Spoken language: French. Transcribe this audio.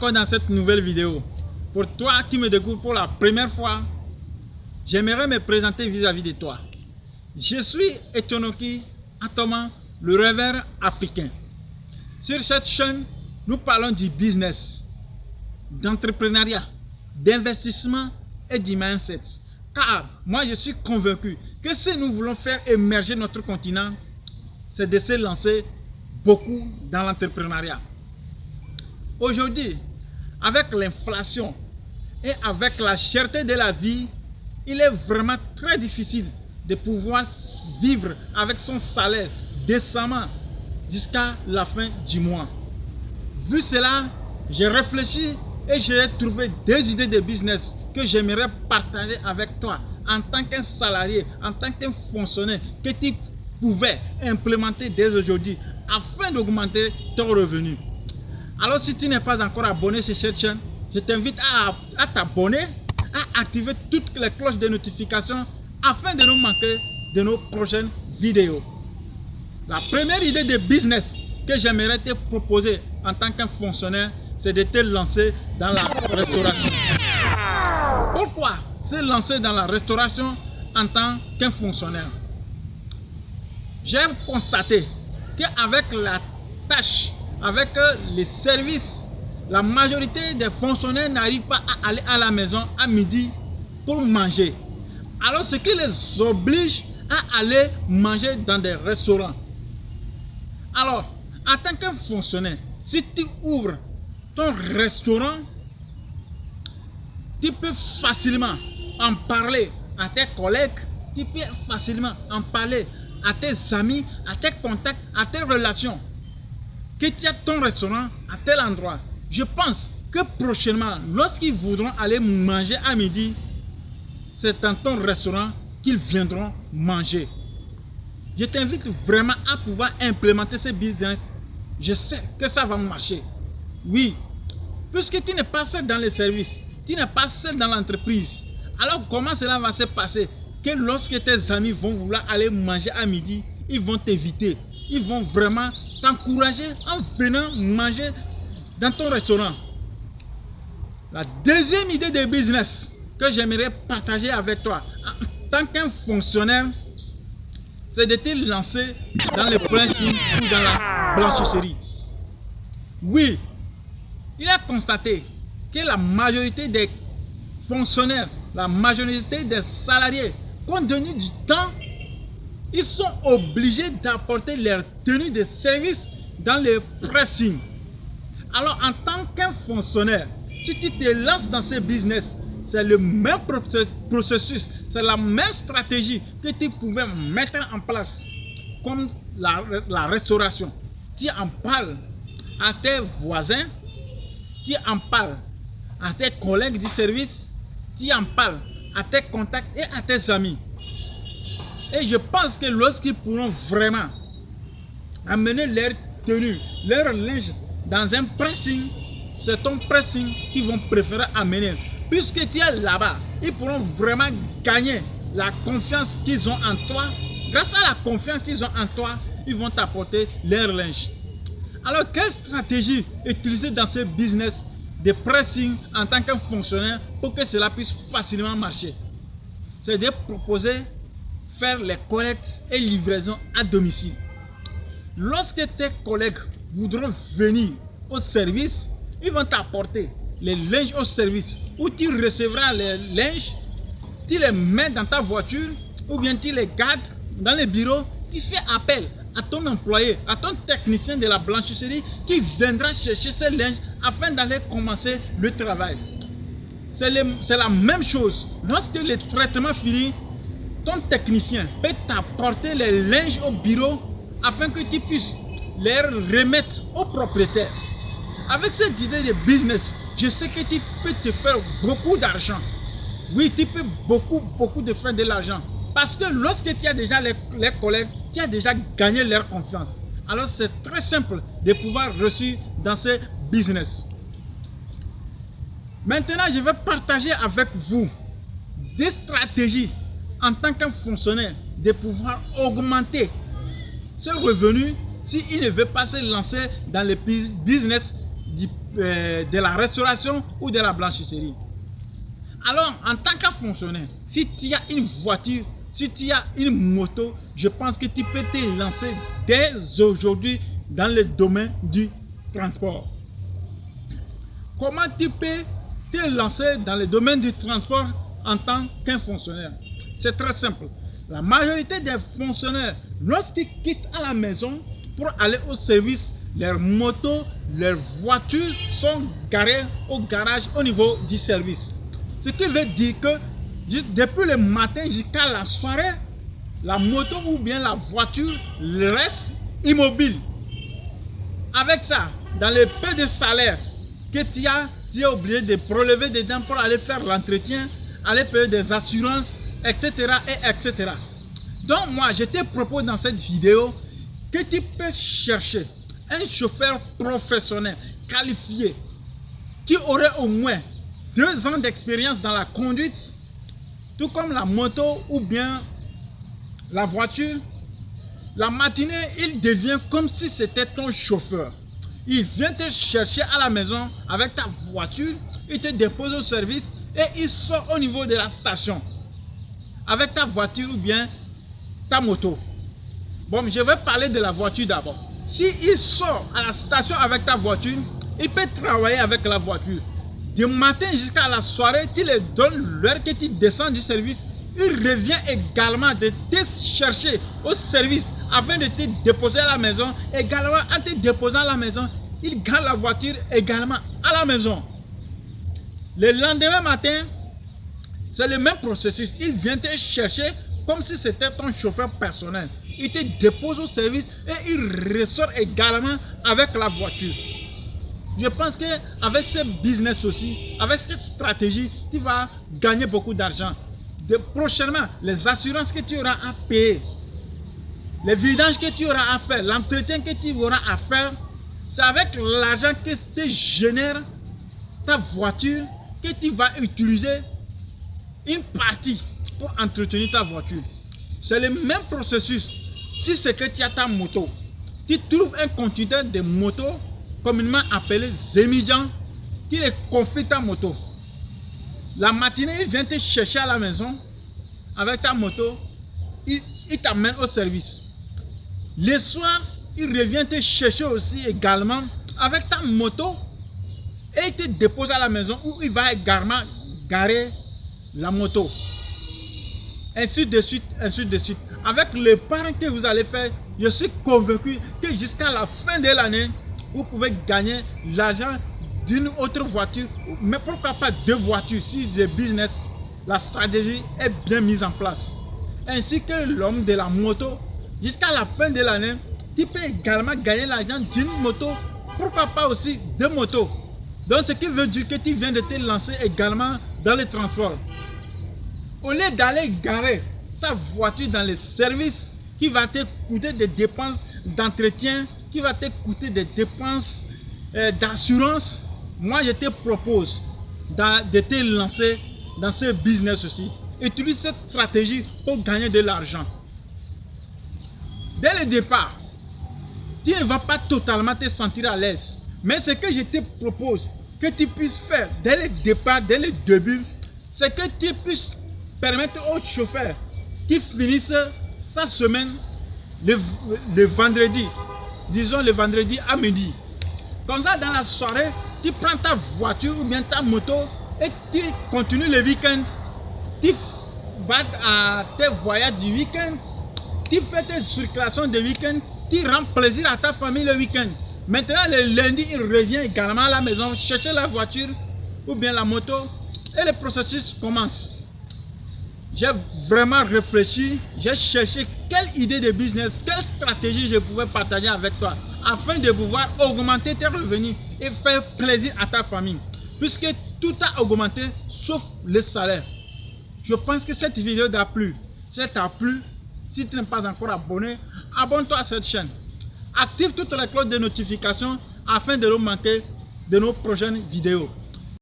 encore dans cette nouvelle vidéo. Pour toi qui me découvre pour la première fois, j'aimerais me présenter vis-à-vis de toi. Je suis Etonoki Atoma, le rêveur africain. Sur cette chaîne, nous parlons du business, d'entrepreneuriat, d'investissement et du mindset. Car moi je suis convaincu que si nous voulons faire émerger notre continent, c'est de se lancer beaucoup dans l'entrepreneuriat. Aujourd'hui, avec l'inflation et avec la cherté de la vie, il est vraiment très difficile de pouvoir vivre avec son salaire décemment jusqu'à la fin du mois. Vu cela, j'ai réfléchi et j'ai trouvé des idées de business que j'aimerais partager avec toi en tant qu'un salarié, en tant qu'un fonctionnaire que tu pouvais implémenter dès aujourd'hui afin d'augmenter ton revenu. Alors si tu n'es pas encore abonné sur cette chaîne, je t'invite à t'abonner, à activer toutes les cloches de notification afin de ne manquer de nos prochaines vidéos. La première idée de business que j'aimerais te proposer en tant qu'un fonctionnaire, c'est de te lancer dans la restauration. Pourquoi se lancer dans la restauration en tant qu'un fonctionnaire? J'ai constaté qu'avec la tâche, avec les services, la majorité des fonctionnaires n'arrivent pas à aller à la maison à midi pour manger. Alors ce qui les oblige à aller manger dans des restaurants. Alors, en tant que fonctionnaire, si tu ouvres ton restaurant, tu peux facilement en parler à tes collègues, tu peux facilement en parler à tes amis, à tes contacts, à tes relations, que tu as ton restaurant à tel endroit. Je pense que prochainement, lorsqu'ils voudront aller manger à midi, c'est dans ton restaurant qu'ils viendront manger. Je t'invite vraiment à pouvoir implémenter ce business. Je sais que ça va marcher. Oui, puisque tu n'es pas seul dans les services, tu n'es pas seul dans l'entreprise. Alors comment cela va se passer? Que lorsque tes amis vont vouloir aller manger à midi, ils vont t'éviter. Ils vont vraiment t'encourager en venant manger dans ton restaurant. La deuxième idée de business que j'aimerais partager avec toi en tant qu'un fonctionnaire, c'est de te lancer dans le printing ou dans la blanchisserie. Oui, il a constaté que la majorité des fonctionnaires, la majorité des salariés, compte tenu du temps, ils sont obligés d'apporter leur tenue de service dans le pressing. Alors en tant qu'un fonctionnaire, si tu te lances dans ce business, c'est le même processus, c'est la même stratégie que tu pouvais mettre en place comme la restauration. Tu en parles à tes voisins, tu en parles à tes collègues du service, tu en parles à tes contacts et à tes amis. Et je pense que lorsqu'ils pourront vraiment amener leur tenue, leur linge dans un pressing, c'est ton pressing qu'ils vont préférer amener. Puisque tu es là-bas, ils pourront vraiment gagner la confiance qu'ils ont en toi. Grâce à la confiance qu'ils ont en toi, ils vont t'apporter leur linge. Alors, quelle stratégie utiliser dans ce business de pressing en tant que fonctionnaire pour que cela puisse facilement marcher? C'est de proposer faire les collectes et livraisons à domicile. Lorsque tes collègues voudront venir au service, ils vont t'apporter les linges au service où tu recevras les linges, tu les mets dans ta voiture ou bien tu les gardes dans le bureau. Tu fais appel à ton employé, à ton technicien de la blanchisserie qui viendra chercher ces linges afin d'aller commencer le travail. C'est la même chose. Lorsque le traitement finit, ton technicien peut t'apporter les linges au bureau afin que tu puisses les remettre au propriétaire. Avec cette idée de business, je sais que tu peux te faire beaucoup d'argent. Oui, tu peux beaucoup de faire de l'argent. Parce que lorsque tu as déjà les collègues, tu as déjà gagné leur confiance. Alors c'est très simple de pouvoir réussir dans ce business. Maintenant, je vais partager avec vous des stratégies en tant qu'un fonctionnaire de pouvoir augmenter ce revenu s'il ne veut pas se lancer dans le business du de la restauration ou de la blanchisserie. Alors, en tant que fonctionnaire, si tu as une voiture, si tu as une moto, je pense que tu peux te lancer dès aujourd'hui dans le domaine du transport. Comment tu peux te lancer dans le domaine du transport en tant qu'un fonctionnaire? C'est très simple. La majorité des fonctionnaires, lorsqu'ils quittent à la maison pour aller au service, leurs motos, leurs voitures sont garées au garage au niveau du service. Ce qui veut dire que depuis le matin jusqu'à la soirée, la moto ou bien la voiture reste immobile. Avec ça, dans le peu de salaire que tu es obligé de prélever dedans pour aller faire l'entretien, aller payer des assurances, etc. etc. Donc moi, je te propose dans cette vidéo que tu peux chercher un chauffeur professionnel, qualifié, qui aurait au moins 2 ans d'expérience dans la conduite, tout comme la moto ou bien la voiture. La matinée, il devient comme si c'était ton chauffeur. Il vient te chercher à la maison avec ta voiture, il te dépose au service et il sort au niveau de la station avec ta voiture ou bien ta moto. Bon, je vais parler de la voiture d'abord. Si il sort à la station avec ta voiture, il peut travailler avec la voiture. Du matin jusqu'à la soirée, tu lui donnes l'heure que tu descends du service. Il revient également de te chercher au service afin de te déposer à la maison. Également, en te déposant à la maison, il garde la voiture également à la maison. Le lendemain matin, c'est le même processus. Il vient te chercher comme si c'était ton chauffeur personnel. Il te dépose au service et il ressort également avec la voiture. Je pense qu'avec ce business aussi, avec cette stratégie, tu vas gagner beaucoup d'argent. Prochainement, les assurances que tu auras à payer, les vidanges que tu auras à faire, l'entretien que tu auras à faire, c'est avec l'argent que te génère ta voiture que tu vas utiliser une partie pour entretenir ta voiture. C'est le même processus. Si c'est que tu as ta moto, tu trouves un conducteur de moto communément appelé Zemijan, tu lui confies ta moto. La matinée, il vient te chercher à la maison avec ta moto, il t'amène au service. Le soir, il revient te chercher aussi également avec ta moto et il te dépose à la maison où il va également garer la moto. Ainsi de suite, ainsi de suite. Avec le parrain que vous allez faire, je suis convaincu que jusqu'à la fin de l'année, vous pouvez gagner l'argent d'une autre voiture, mais pourquoi pas 2 voitures si le business, la stratégie est bien mise en place. Ainsi que l'homme de la moto, jusqu'à la fin de l'année, tu peux également gagner l'argent d'une moto, pourquoi pas aussi 2 motos. Donc ce qui veut dire que tu viens de te lancer également dans le transport. Au lieu d'aller garer sa voiture dans les services qui va te coûter des dépenses d'entretien, qui va te coûter des dépenses d'assurance, moi je te propose de te lancer dans ce business aussi. Utilise cette stratégie pour gagner de l'argent. Dès le départ, tu ne vas pas totalement te sentir à l'aise. Mais ce que je te propose que tu puisses faire dès le départ, dès le début, c'est que tu puisses permettre au chauffeur qui finisse sa semaine le vendredi, disons le vendredi à midi. Comme ça, dans la soirée, tu prends ta voiture ou bien ta moto et tu continues le week-end. Tu vas à tes voyages du week-end, tu fais tes circulations de week-end, tu rends plaisir à ta famille le week-end. Maintenant, le lundi, il revient également à la maison, chercher la voiture ou bien la moto et le processus commence. J'ai vraiment réfléchi, j'ai cherché quelle idée de business, quelle stratégie je pouvais partager avec toi afin de pouvoir augmenter tes revenus et faire plaisir à ta famille. Puisque tout a augmenté sauf le salaire. Je pense que cette vidéo t'a plu. Si elle t'a plu, si tu n'es pas encore abonné, abonne-toi à cette chaîne. Active toutes les cloches de notification afin de ne manquer de nos prochaines vidéos.